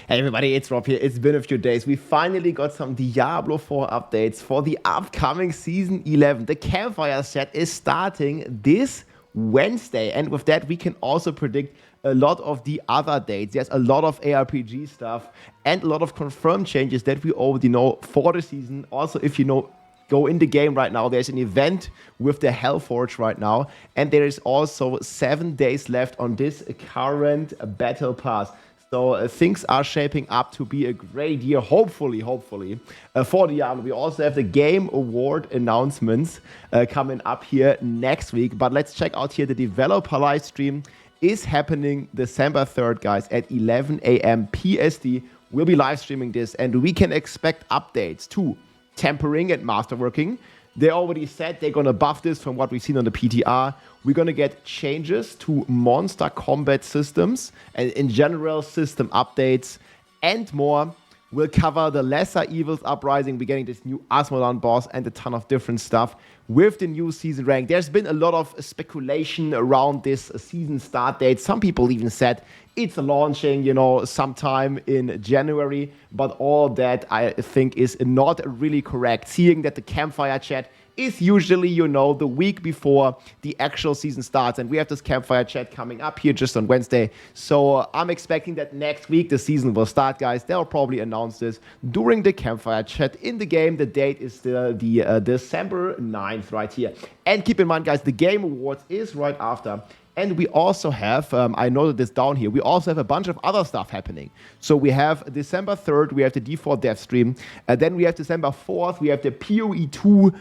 Hey everybody, it's Rob here. It's been a few days. We finally got some Diablo 4 updates for the upcoming Season 11. The Campfire set is starting this Wednesday, and with that we can also predict a lot of the other dates. There's a lot of ARPG stuff and a lot of confirmed changes that we already know for the season. Also, if you know, go in the game right now, there's an event with the Hellforge right now, and there is also 7 days left on this current battle pass. So things are shaping up to be a great year, hopefully, for Diablo. We also have the Game Award announcements coming up here next week. But let's check out here the developer live stream is happening December 3rd, guys, at 11 a.m. PST. We'll be live streaming this, and we can expect updates to tempering and masterworking. They already said they're going to buff this from what we've seen on the PTR. We're going to get changes to monster combat systems and in general system updates and more. We'll cover the Lesser Evils Uprising. We're getting this new Asmodon boss and a ton of different stuff with the new season rank. There's been a lot of speculation around this season start date. Some people even said it's launching, sometime in January. But all that, I think, is not really correct. Seeing that the Campfire chat is usually, the week before the actual season starts. And we have this Campfire chat coming up here just on Wednesday. So I'm expecting that next week the season will start, guys. They'll probably announce this during the Campfire chat in the game. The date is still the December 9th right here. And keep in mind, guys, the Game Awards is right after. And we also have, I noted this down here, we also have a bunch of other stuff happening. So we have December 3rd, we have the D4 dev stream. Then we have December 4th, we have the PoE 2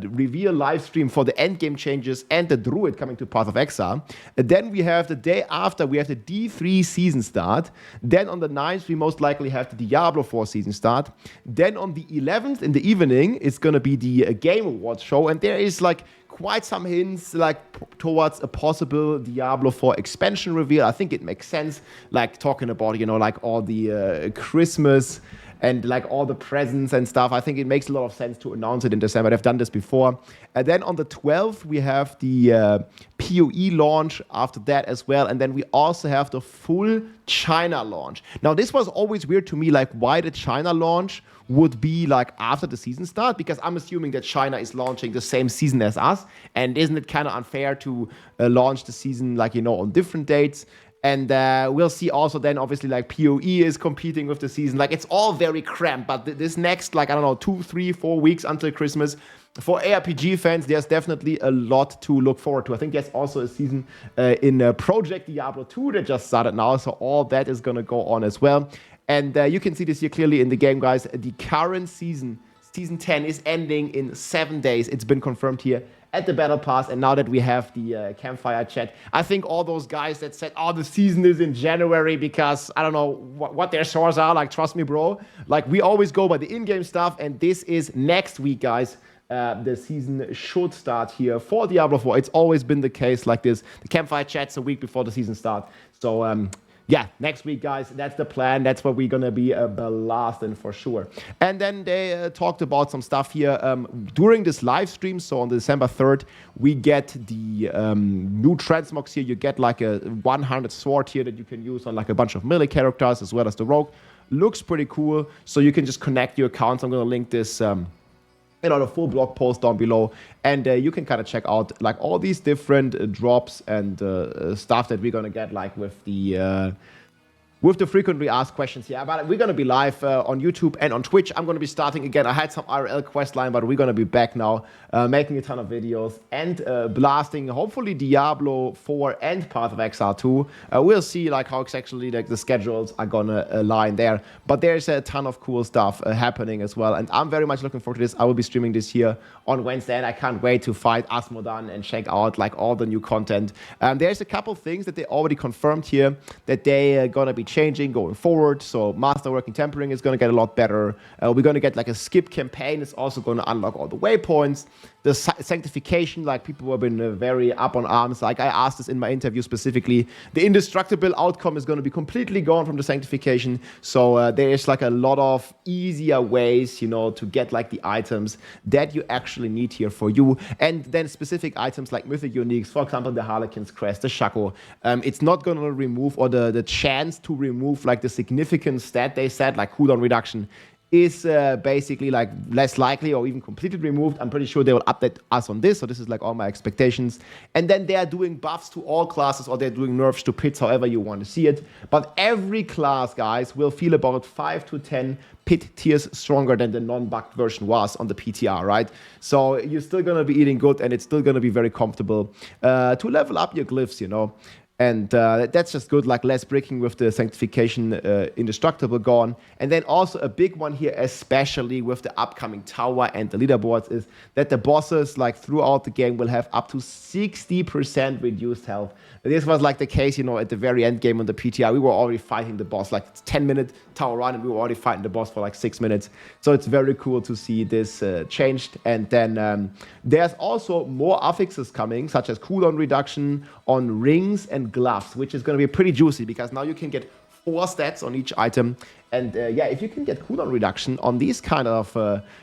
reveal live stream for the endgame changes and the Druid coming to Path of Exile. Then we have the day after, we have the D3 season start. Then on the 9th, we most likely have the Diablo 4 season start. Then on the 11th in the evening, it's going to be the Game Awards show. And there is quite some hints towards a possible Diablo 4 expansion reveal. I think it makes sense, talking about, all the Christmas and all the presents and stuff. I think it makes a lot of sense to announce it in December. They've done this before. And then on the 12th, we have the PoE launch after that as well. And then we also have the full China launch. Now, this was always weird to me, why the China launch would be after the season start, because I'm assuming that China is launching the same season as us. And isn't it kind of unfair to launch the season on different dates? And we'll see also then, obviously, PoE is competing with the season. It's all very cramped. But this next, 2, 3, 4 weeks until Christmas, for ARPG fans, there's definitely a lot to look forward to. I think there's also a season in Project Diablo 2 that just started now. So all that is going to go on as well. And you can see this here clearly in the game, guys. The current season, Season 10, is ending in 7 days. It's been confirmed here at the Battle Pass. And now that we have the Campfire chat, I think all those guys that said, the season is in January because I don't know what their sources are, trust me, bro. We always go by the in-game stuff. And this is next week, guys. The season should start here for Diablo 4. It's always been the case like this. The Campfire chat's a week before the season starts. So, yeah, next week, guys, that's the plan. That's what we're going to be blasting for sure. And then they talked about some stuff here during this live stream. So on December 3rd, we get the new transmogs here. You get a 100 sword here that you can use on a bunch of melee characters as well as the rogue. Looks pretty cool. So you can just connect your accounts. I'm going to link this the full blog post down below, and you can kind of check out all these different drops and stuff that we're gonna get with the frequently asked questions here. But we're going to be live on YouTube and on Twitch. I'm going to be starting again. I had some IRL quest line, but we're going to be back now, making a ton of videos and blasting, hopefully, Diablo 4 and Path of Exile 2. We'll see how exactly the schedules are going to align there. But there's a ton of cool stuff happening as well. And I'm very much looking forward to this. I will be streaming this here on Wednesday, and I can't wait to fight Asmodon and check out all the new content. There's a couple things that they already confirmed here that they are going to be changing going forward. So masterworking tempering is going to get a lot better. We're going to get a skip campaign. It's also going to unlock all the waypoints. The sanctification, people have been very up on arms. I asked this in my interview specifically. The indestructible outcome is going to be completely gone from the sanctification. So there is a lot of easier ways, to get the items that you actually need here for you. And then specific items like mythic uniques, for example, the Harlequin's Crest, the Shaco. It's not going to remove, or the chance to to remove like the significant stat they said, like cooldown reduction, is basically like less likely or even completely removed. I'm pretty sure they will update us on this. So this is like all my expectations. And then they are doing buffs to all classes, or they're doing nerfs to pits, however you want to see it. But every class, guys, will feel about 5 to 10 pit tiers stronger than the non-bugged version was on the PTR, right? So you're still going to be eating good, and it's still going to be very comfortable to level up your glyphs, you know. And that's just good, like less bricking with the sanctification indestructible gone. And then also a big one here, especially with the upcoming tower and the leaderboards, is that the bosses like throughout the game will have up to 60% reduced health. This was like the case, you know, at the very end game on the PTR. We were already fighting the boss, like 10-minute tower run, and we were already fighting the boss for like 6 minutes. So it's very cool to see this changed. And then there's also more affixes coming, such as cooldown reduction on rings and gloves, which is going to be pretty juicy because now you can get 4 stats on each item. And yeah, if you can get cooldown reduction on these kind of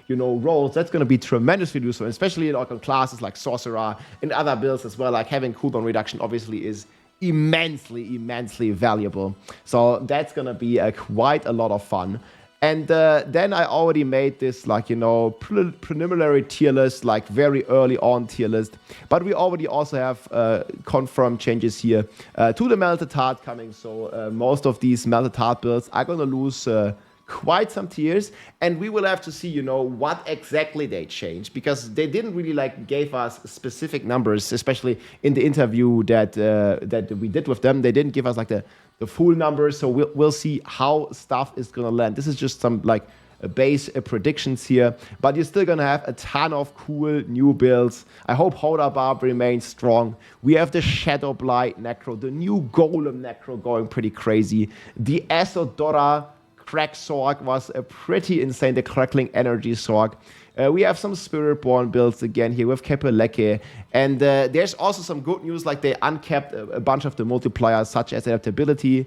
you know, rolls, that's going to be tremendously useful, especially like on classes like sorcerer and other builds as well. Like having cooldown reduction obviously is immensely valuable. So that's going to be quite a lot of fun. And then I already made this, like, you know, preliminary tier list, like very early on tier list. But we already also have confirmed changes here to the Melted Heart coming. So most of these Melted Heart builds are going to lose quite some tiers. And we will have to see, you know, what exactly they changed. Because they didn't really, like, gave us specific numbers, especially in the interview that we did with them. They didn't give us, like, the full numbers, so we'll see how stuff is gonna land. This is just some like base predictions here, but you're still gonna have a ton of cool new builds. I hope Hoda Barb remains strong. We have the Shadow Blight Necro, the new Golem Necro going pretty crazy. The Esodora Crack Sorg was a pretty insane, the Crackling Energy Sorg. We have some Spirit-Born builds again here with Kepeleke. And there's also some good news, like they uncapped a bunch of the multipliers, such as adaptability,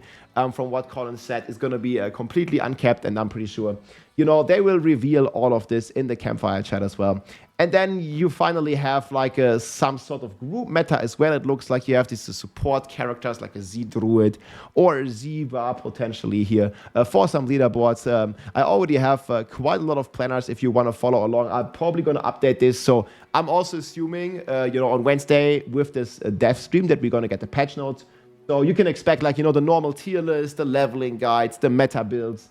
from what Colin said, is going to be completely uncapped. And I'm pretty sure, you know, they will reveal all of this in the Campfire chat as well. And then you finally have like some sort of group meta as well. It looks like you have these support characters like a Z-Druid or a Z-Bar potentially here for some leaderboards. I already have quite a lot of planners if you want to follow along. I'm probably going to update this. So I'm also assuming, you know, on Wednesday with this dev stream that we're going to get the patch notes. So you can expect, like, you know, the normal tier list, the leveling guides, the meta builds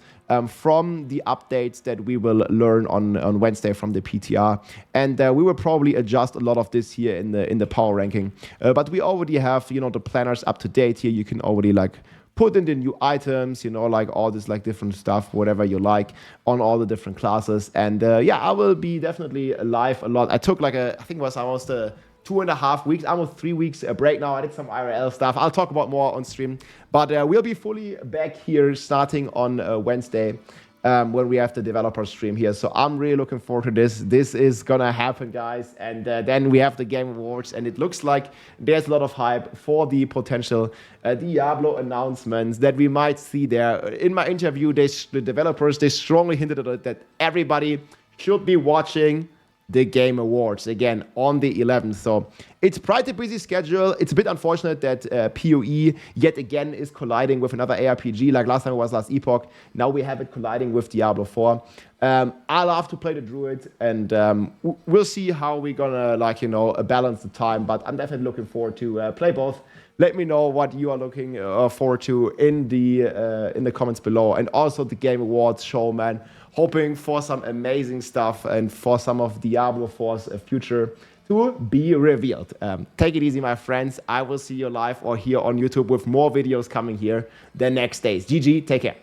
from the updates that we will learn on Wednesday from the PTR. And we will probably adjust a lot of this here in the power ranking. But we already have, you know, the planners up to date here. You can already, like, put in the new items, you know, like all this, like, different stuff, whatever you like, on all the different classes. And yeah, I will be definitely live a lot. I took, like, I think it was almost 2.5 weeks, almost 3 weeks a break now. I did some IRL stuff. I'll talk about more on stream. But we'll be fully back here starting on Wednesday when we have the developer stream here. So I'm really looking forward to this. This is going to happen, guys. And then we have the Game Awards. And it looks like there's a lot of hype for the potential Diablo announcements that we might see there. In my interview, the developers, they strongly hinted at it that everybody should be watching the Game Awards again on the 11th. So it's quite a busy schedule. It's a bit unfortunate that PoE yet again is colliding with another ARPG. Like last time it was Last Epoch. Now we have it colliding with Diablo 4. I love to play the Druid, and we'll see how we're gonna, like, you know, balance the time. But I'm definitely looking forward to play both. Let me know what you are looking forward to in the comments below, and also the Game Awards show, man. Hoping for some amazing stuff and for some of Diablo 4's future to be revealed. Take it easy, my friends. I will see you live or here on YouTube with more videos coming here the next days. GG, take care.